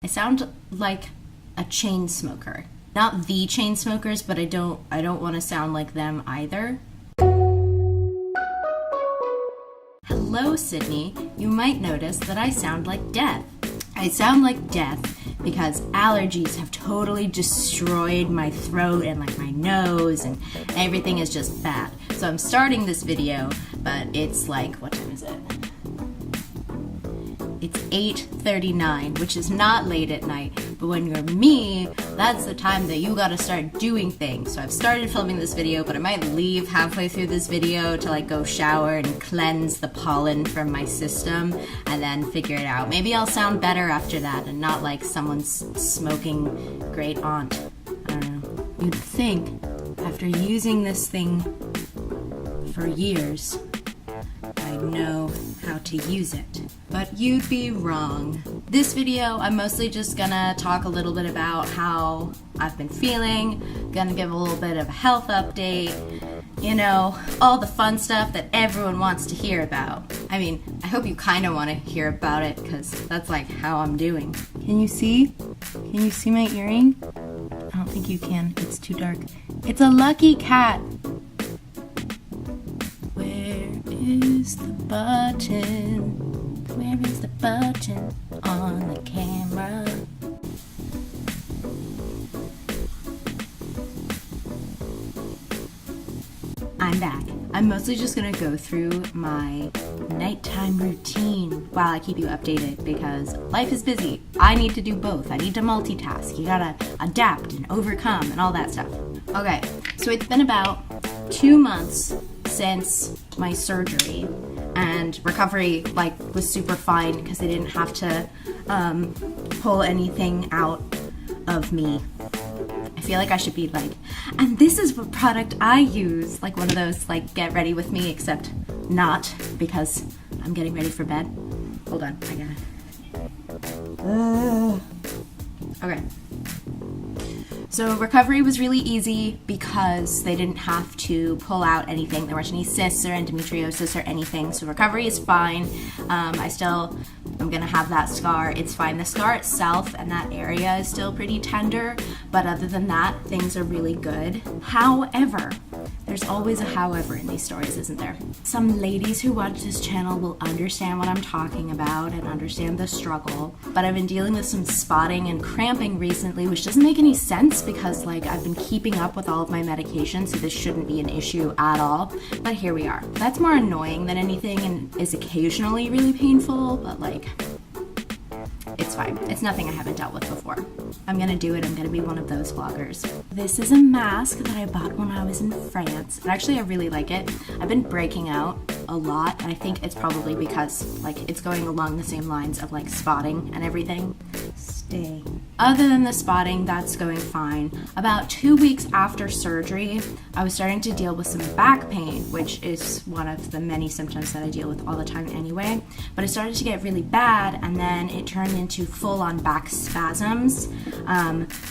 I sound like a chain smoker. Not the chain smokers, but I don't want to sound like them either. Hello, Sydney. You might notice that I sound like death. I sound like death because allergies have totally destroyed my throat and like my nose, and everything is just bad. So I'm starting this video, but it's like, what time is it? It's 8:39, which is not late at night, but when you're me, that's the time that you gotta start doing things. So I've started filming this video, but I might leave halfway through this video to like go shower and cleanse the pollen from my system and then figure it out. Maybe I'll sound better after that and not like someone's smoking great aunt. I don't know. You'd think after using this thing for years, I'd know how to use it. But you'd be wrong. This video, I'm mostly just gonna talk a little bit about how I've been feeling, gonna give a little bit of a health update, you know, all the fun stuff that everyone wants to hear about. I mean, I hope you kind of want to hear about it because that's like how I'm doing. Can you see? Can you see my earring? I don't think you can. It's too dark. It's a lucky cat. Where is the button? Where is the button on the camera? I'm back. I'm mostly just gonna go through my nighttime routine while I keep you updated because life is busy. I need to do both. I need to multitask. You gotta adapt and overcome and all that stuff. Okay, so it's been about 2 months since my surgery, and recovery was super fine because they didn't have to pull anything out of me. I feel like I should be like, and this is what product I use, like one of those like get ready with me, except not, because I'm getting ready for bed. Hold on, I got it. Okay. So recovery was really easy because they didn't have to pull out anything. There weren't any cysts or endometriosis or anything. So recovery is fine. I'm gonna have that scar. It's fine. The scar itself and that area is still pretty tender, but other than that, things are really good. However, there's always a however in these stories, isn't there? Some ladies who watch this channel will understand what I'm talking about and understand the struggle, but I've been dealing with some spotting and cramping recently, which doesn't make any sense because I've been keeping up with all of my medications, so this shouldn't be an issue at all, but here we are. That's more annoying than anything and is occasionally really painful, but it's fine. It's nothing I haven't dealt with before. I'm gonna do it. I'm gonna be one of those vloggers. This is a mask that I bought when I was in France. And actually, I really like it. I've been breaking out a lot, and I think it's probably because it's going along the same lines of spotting and everything. Stay. Other than the spotting, that's going fine. About 2 weeks after surgery, I was starting to deal with some back pain, which is one of the many symptoms that I deal with all the time anyway. But it started to get really bad, and then it turned into full-on back spasms.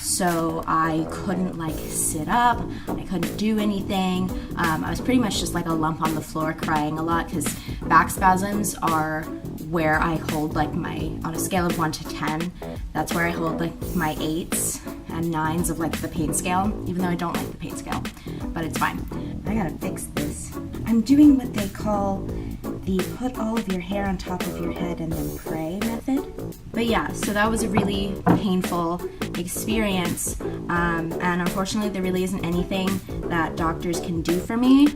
So I couldn't sit up. I couldn't do anything. I was pretty much just like a lump on the floor, crying a lot because back spasms are where I hold on a scale of 1 to 10. That's where I hold my 8s and 9s of the pain scale, even though I don't like the pain scale, but it's fine. I gotta fix this. I'm doing what they call the put all of your hair on top of your head and then pray method. But yeah, so that was a really painful experience, and unfortunately there really isn't anything that doctors can do for me.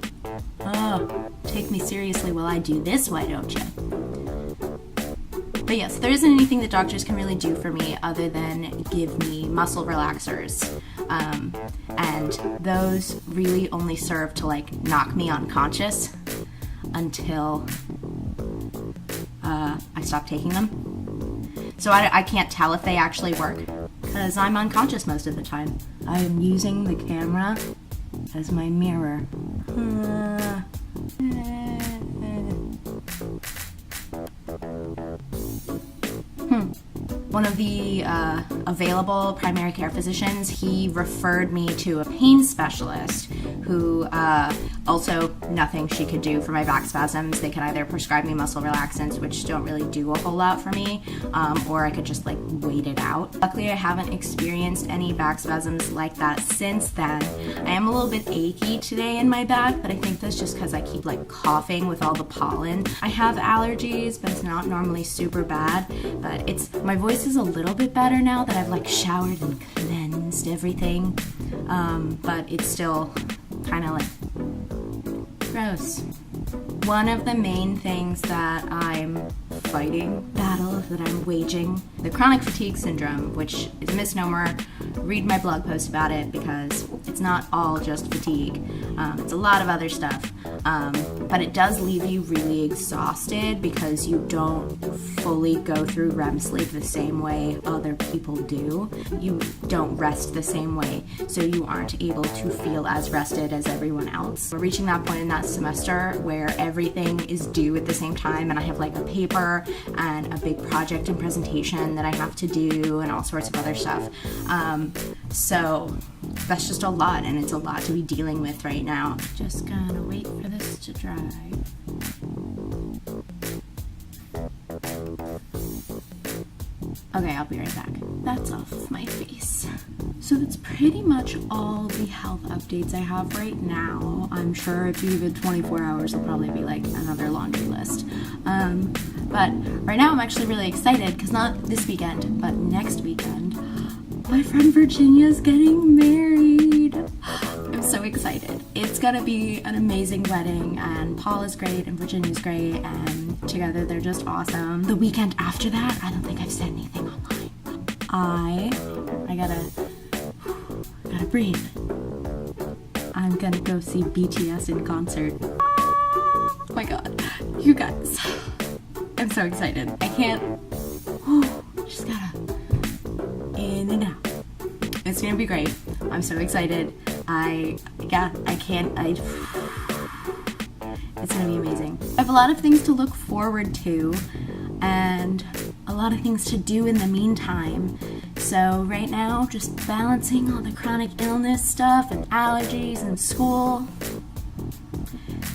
Oh, take me seriously while I do this, why don't you? But yes, there isn't anything that doctors can really do for me other than give me muscle relaxers. And those really only serve to knock me unconscious until I stop taking them. So I can't tell if they actually work because I'm unconscious most of the time. I am using the camera as my mirror. one of the available primary care physicians, he referred me to a pain specialist who also nothing she could do for my back spasms. They could either prescribe me muscle relaxants, which don't really do a whole lot for me, or I could just like wait it out. Luckily, I haven't experienced any back spasms like that since then. I am a little bit achy today in my back, but I think that's just because I keep like coughing with all the pollen. I have allergies, but it's not normally super bad, but my voice is a little bit better now that I've like showered and cleansed everything, but it's still kind of like gross. One of the main things that I'm waging, the chronic fatigue syndrome, which is a misnomer. Read my blog post about it because it's not all just fatigue. It's a lot of other stuff. But it does leave you really exhausted because you don't fully go through REM sleep the same way other people do. You don't rest the same way, so you aren't able to feel as rested as everyone else. We're reaching that point in that semester where everything is due at the same time, and I have like a paper and a big project and presentation that I have to do and all sorts of other stuff. So that's just a lot, and it's a lot to be dealing with right now. Just gonna wait for this to dry. Okay, I'll be right back. That's off my face. So that's pretty much all the health updates I have right now. I'm sure if you give it 24 hours, it'll probably be like another laundry list. But right now I'm actually really excited because not this weekend, but next weekend, my friend Virginia's getting married. I'm so excited. It's gonna be an amazing wedding, and Paul is great and Virginia's great, and together they're just awesome. The weekend after that, I don't think I've said anything online. I gotta breathe. I'm gonna go see BTS in concert. Oh my god, you guys. I'm so excited. I can't, just gotta in and out. It's gonna be great. I'm so excited. It's gonna be amazing. I have a lot of things to look forward to and a lot of things to do in the meantime. So right now, just balancing all the chronic illness stuff and allergies and school.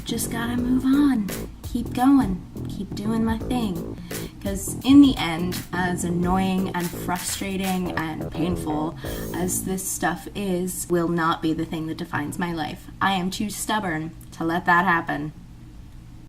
Just gotta move on. Keep going. Keep doing my thing. Because in the end, as annoying and frustrating and painful as this stuff is, will not be the thing that defines my life. I am too stubborn to let that happen.